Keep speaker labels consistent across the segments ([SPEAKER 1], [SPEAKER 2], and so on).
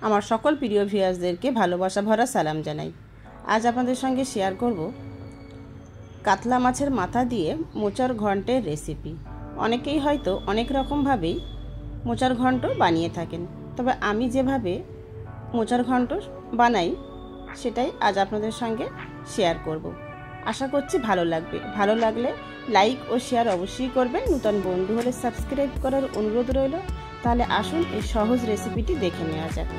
[SPEAKER 1] আমার সকল প্রিয় ভিউয়ার্সদেরকে ভালোবাসা ভরা সালাম জানাই। আজ আপনাদের সঙ্গে শেয়ার করব কাতলা মাছের মাথা দিয়ে মোচার ঘন্টের রেসিপি। অনেকেই হয়তো অনেক রকমভাবেই মোচার ঘন্ট বানিয়ে থাকেন, তবে আমি যেভাবে মোচার ঘন্ট বানাই সেটাই আজ আপনাদের সঙ্গে শেয়ার করব। আশা করছি ভালো লাগবে। ভালো লাগলে লাইক ও শেয়ার অবশ্যই করবেন। নতুন বন্ধু হলে সাবস্ক্রাইব করার অনুরোধ রইল। তাহলে আসুন এই সহজ রেসিপিটি দেখে নেওয়া যাক।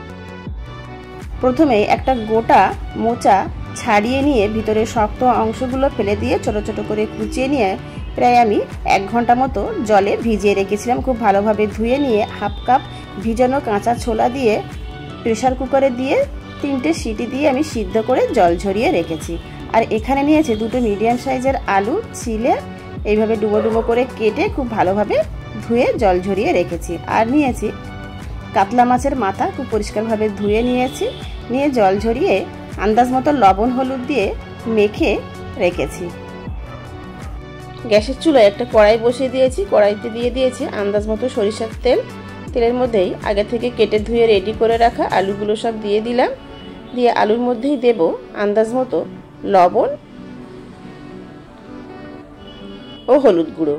[SPEAKER 1] প্রথমে একটা গোটা মোচা ছাড়িয়ে নিয়ে ভিতরের শক্ত অংশগুলো ফেলে দিয়ে ছোট ছোট করে কুচিয়ে নিয়ে প্রায় আমি 1 ঘন্টা মতো জলে ভিজিয়ে রেখেছিলাম। খুব ভালোভাবে ধুয়ে নিয়ে হাফ কাপ ভিজানো কাঁচা ছোলা দিয়ে প্রেসার কুকারে দিয়ে 3টে সিটি দিয়ে আমি সিদ্ধ করে জল ঝরিয়ে রেখেছি। আর এখানে নিয়েছি 2টো মিডিয়াম সাইজের আলু ছিলে এইভাবে ডুবো ডুবো করে কেটে খুব ভালোভাবে ধুয়ে জল ঝরিয়ে রেখেছি। আর নিয়েছি কাতলা মাছের মাথা, খুব পরিষ্কারভাবে ধুয়ে নিয়েছি, নিয়ে জল ঝরিয়ে আন্দাজ মতো লবণ হলুদ দিয়ে মেখে রেখেছি। গ্যাসের চুলায় একটা কড়াই বসিয়ে দিয়েছি। কড়াইতে দিয়ে দিয়েছি আন্দাজ মতো সরিষার তেল। তেলের মধ্যেই আগে থেকে কেটে ধুয়ে রেডি করে রাখা আলুগুলো সব দিয়ে দিলাম। দিয়ে আলুর মধ্যেই দেব আন্দাজ মতো লবণ ও হলুদ গুঁড়ো।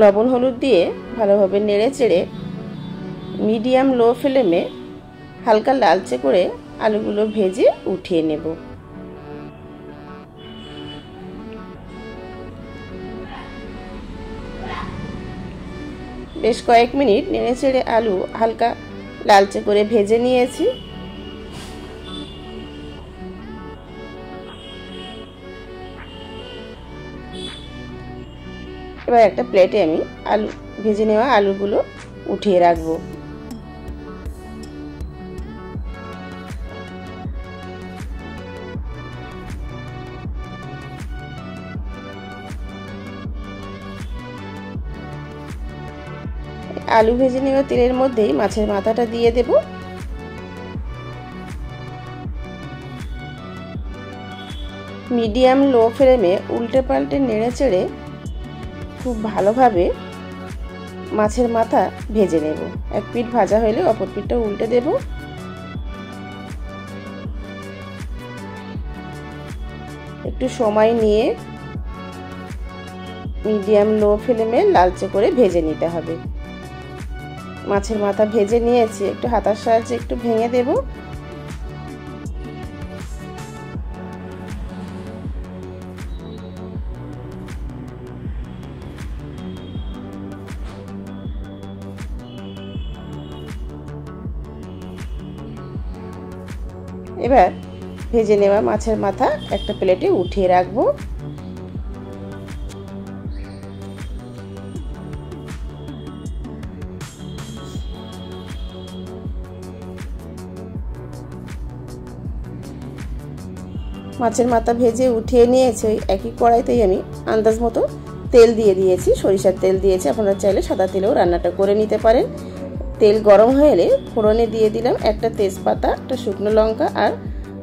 [SPEAKER 1] লবণ হলুদ দিয়ে ভালোভাবে নেড়ে চেড়ে মিডিয়াম লো ফ্লেমে হালকা লালচে করে আলুগুলো ভেজে উঠিয়ে নেব। বেশ কয়েক মিনিট নেড়ে চেড়ে আলু হালকা লালচে করে ভেজে নিয়েছি। এবার একটা প্লেটে আমি আলু ভেজে নেওয়া আলুগুলো উঠিয়ে রাখবো। আলু ভেজে নেওয়া তেলের মধ্যেই মাছের মাথাটা দিয়ে দেব। মিডিয়াম লো ফ্লেমে উল্টে পাল্টে নেড়ে চেড়ে খুব ভালোভাবে মাছের মাথা ভেজে নেব। এক পিঠ ভাজা হলে অপর পিঠটা উল্টে দেব। একটু সময় নিয়ে মিডিয়াম লো ফ্লেমে লালচে করে ভেজে নিতে হবে। মাছের মাথা ভেজে নিয়েছি, একটু হাতার সাহায্যে একটু ভেঙে দেব। এবার ভেজে নেওয়া মাছের মাথা একটা প্লেটে উঠিয়ে রাখবো। মাছের মাথা ভেজে উঠিয়ে নিয়েছি। একই কড়াইতেই আমি আন্দাজ মতো তেল দিয়ে দিয়েছি, সরিষার তেল দিয়েছি। আপনারা চাইলে সাদা তেলেও রান্নাটা করে নিতে পারেন। তেল গরম হয়ে এলে ফোড়নে দিয়ে দিলাম একটা তেজপাতা, একটা শুকনো লঙ্কা আর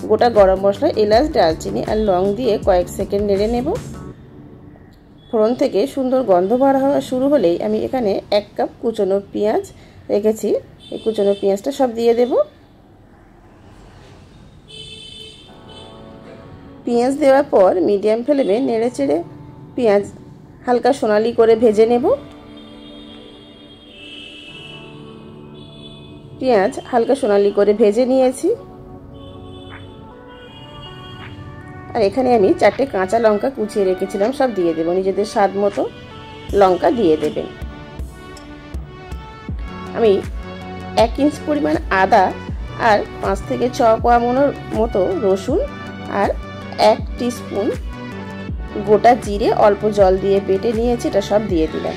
[SPEAKER 1] গোটা গরম মশলা, এলাচ, দারচিনি আর লং দিয়ে কয়েক সেকেন্ড নেড়ে নেব। ফোড়ন থেকে সুন্দর গন্ধ বার হওয়া শুরু হলেই আমি এখানে 1 কাপ কুচনো পেঁয়াজ রেখেছি, এই কুচনো পেঁয়াজটা সব দিয়ে দেব। পেঁয়াজ দেওয়ার পর মিডিয়াম ফ্লেমে নেড়ে চেড়ে পেঁয়াজ হালকা সোনালি করে ভেজে নেব। পেঁয়াজ হালকা সোনালি করে ভেজে নিয়েছি। আর এখানে আমি 4টে কাঁচা লঙ্কা কুচিয়ে রেখেছিলাম, সব দিয়ে দেব। নিজেদের স্বাদ মতো লঙ্কা দিয়ে দেবেন। আমি 1 ইঞ্চ পরিমাণ আদা আর 5 থেকে 6 কোয়া মতো রসুন আর 1 টিস্পুন গোটা জিরে অল্প জল দিয়ে বেটে নিয়েছি, এটা সব দিয়ে দিলাম।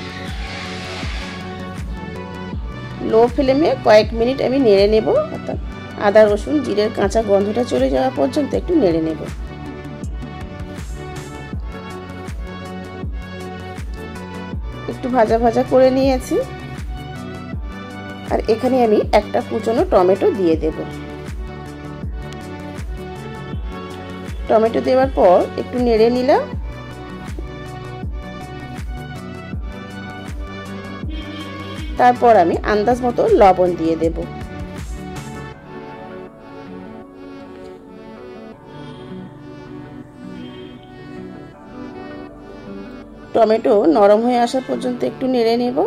[SPEAKER 1] লো ফ্লেমে কয়েক মিনিট আমি নেড়ে নেব, অর্থাৎ আদা রসুন জিরের কাঁচা গন্ধটা চলে যাওয়া পর্যন্ত একটু নেড়ে নেব। একটু ভাজা ভাজা করে নিয়েছি। আর এখানে আমি একটা কুচনো টমেটো দিয়ে দেব। টমেটো দেওয়ার পর একটু নেড়ে নিলাম। তারপর আমি আন্দাজ মতো লবণ দিয়ে দেব। টমেটো নরম হয়ে আসা পর্যন্ত একটু নেড়ে নেব।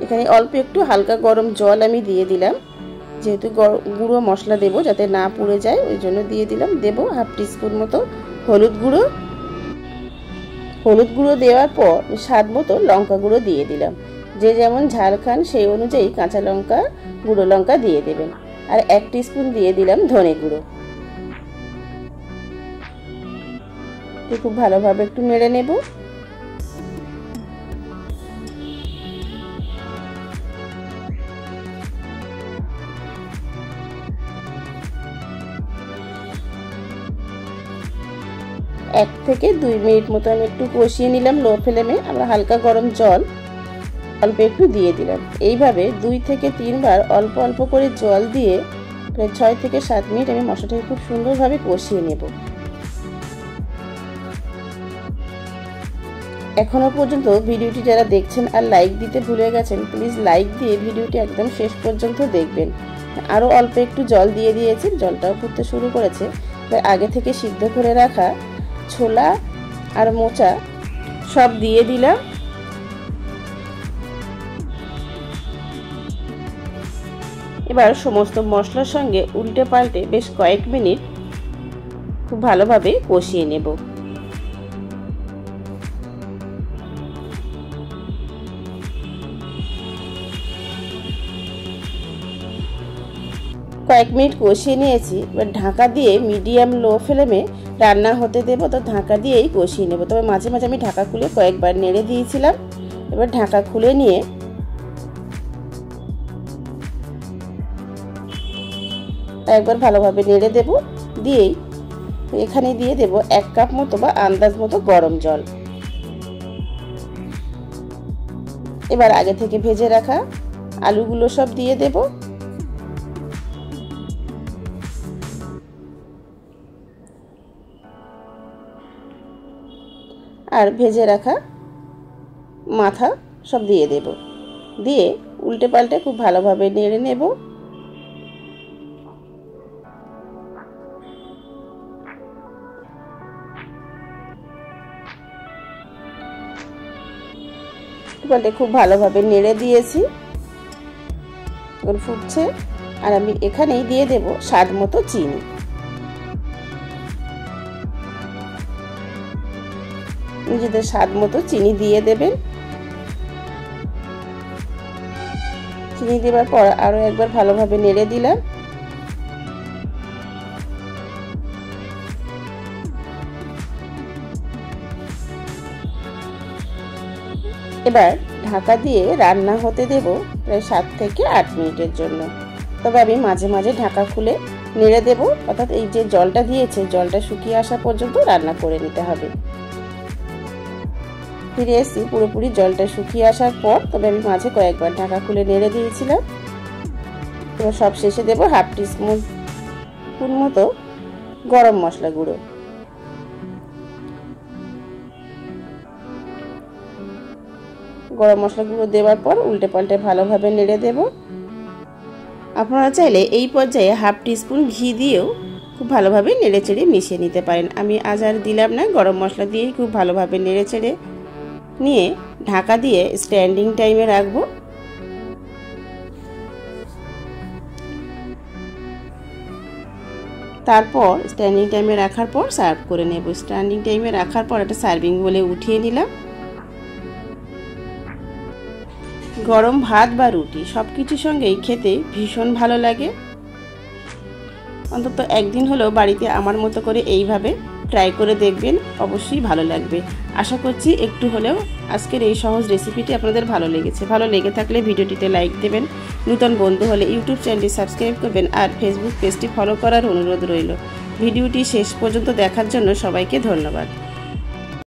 [SPEAKER 1] এখানে অল্প একটু হালকা গরম জল আমি দিয়ে দিলাম, যেহেতু গুঁড়ো মশলা দেব যাতে না পুড়ে যায় ওই জন্য দিয়ে দিলাম। দেব হাফ টিস্পুন মতো হলুদ গুঁড়ো। হলুদ গুঁড়ো দেওয়ার পর স্বাদ মতো লঙ্কা গুঁড়ো দিয়ে দিলাম। যে যেমন ঝাল খান সেই অনুযায়ী কাঁচা লঙ্কা, গুঁড়ো লঙ্কা দিয়ে দেবেন। আর 1 টিস্পুন দিয়ে দিলাম ধনে গুঁড়ো। খুব ভালোভাবে একটু নেড়ে নেব। এক থেকে 2 মিনিট মতো আমি একটু কষিয়ে নিলাম লো ফ্লেমে। আমরা হালকা গরম জল অল্প একটু দিয়ে দিলাম। এইভাবে 2 থেকে 3 বার অল্প অল্প করে জল দিয়ে প্রায় 6 থেকে 7 মিনিট আমি মশলাটাকে খুব সুন্দরভাবে কষিয়ে নেব। এখনো পর্যন্ত ভিডিওটি যারা দেখছেন আর লাইক দিতে ভুলে গেছেন, প্লিজ লাইক দিয়ে ভিডিওটি একদম শেষ পর্যন্ত দেখবেন। আরও অল্প একটু জল দিয়ে দিয়েছি, জলটাও ফুটতে শুরু করেছে। আগে থেকে সিদ্ধ করে রাখা ছোলা আর মোচা সব দিয়ে দিলাম। এবার সমস্ত মশলার সঙ্গে উল্টে পাল্টে বেশ কয়েক মিনিট খুব ভালোভাবে কষিয়ে নেব। কয়েক মিনিট কষিয়ে নিয়েছি। এবার ঢাকা দিয়ে মিডিয়াম লো ফ্লেমে রান্না হতে দেবো। তো ঢাকা দিয়েই কষিয়ে নেব। তবে মাঝে মাঝে আমি ঢাকা খুলে কয়েকবার নেড়ে দিয়েছিলাম। এবার ঢাকা খুলে নিয়ে একবার ভালোভাবে নেড়ে দেব। দিয়েই এখানে দিয়ে দেব 1 কাপ মতো বা আন্দাজ মতো গরম জল। এবার আগে থেকে ভেজে রাখা আলুগুলো সব দিয়ে দেব। আর ভেজে রাখা মাথা সব দিয়ে দেব। দিয়ে উল্টে পাল্টে খুব ভালোভাবে নেড়ে নেব। পাল্টে খুব ভালোভাবে নেড়ে দিয়েছি। এখন ফুটছে। আর আমি এখানেই দিয়ে দেব স্বাদ মতো চিনি। নিজেদের স্বাদ মতো চিনি দিয়ে দেবেন। চিনি দেওয়ার পর আরো একবার ভালোভাবে নেড়ে দিলাম। এবার ঢাকা দিয়ে রান্না হতে দেব প্রায় 7 থেকে 8 মিনিটের জন্য। তবে আমি মাঝে মাঝে ঢাকা খুলে নেড়ে দেব, অর্থাৎ এই যে জলটা দিয়েছে জলটা শুকিয়ে আসা পর্যন্ত রান্না করে নিতে হবে। ফিরে এসেছি পুরোপুরি জলটা শুকিয়ে আসার পর। তবে আমি মাঝে কয়েকবার ঢাকা খুলে নেড়ে দিয়েছিলাম। এবার সব শেষে দেব হাফ টিস্পুন মতো গরম মশলা গুঁড়ো। গরম মশলা গুঁড়ো দেওয়ার পর উল্টে পাল্টে ভালোভাবে নেড়ে দেব। আপনারা চাইলে এই পর্যায়ে হাফ টিস্পুন ঘি দিয়েও খুব ভালোভাবে নেড়ে চেড়ে মিশিয়ে নিতে পারেন। আমি আজ আর দিলাম না, গরম মশলা দিয়েই খুব ভালোভাবে নেড়ে চেড়ে নিয়ে ঢাকা দিয়ে স্ট্যান্ডিং টাইমে রাখবো। তারপর স্ট্যান্ডিং টাইমে রাখার পর সার্ভ করে নেব। স্ট্যান্ডিং টাইমে রাখার পর একটা সার্ভিং বলে উঠিয়ে নিলাম। গরম ভাত বা রুটি সব কিছুর সঙ্গেই খেতে ভীষণ ভালো লাগে। অন্তত একদিন হলেও বাড়িতে আমার মতো করে এইভাবে ট্রাই করে দেখবেন, অবশ্যই ভালো লাগবে। আশা করছি একটু হলেও আজকের এই সহজ রেসিপিটি আপনাদের ভালো লেগেছে। ভালো লেগে থাকলে ভিডিওটিতে লাইক দেবেন, নতুন বন্ধু হলে ইউটিউব চ্যানেলটি সাবস্ক্রাইব করবেন আর ফেসবুক পেজটি ফলো করার অনুরোধ রইল। ভিডিওটি শেষ পর্যন্ত দেখার জন্য সবাইকে ধন্যবাদ।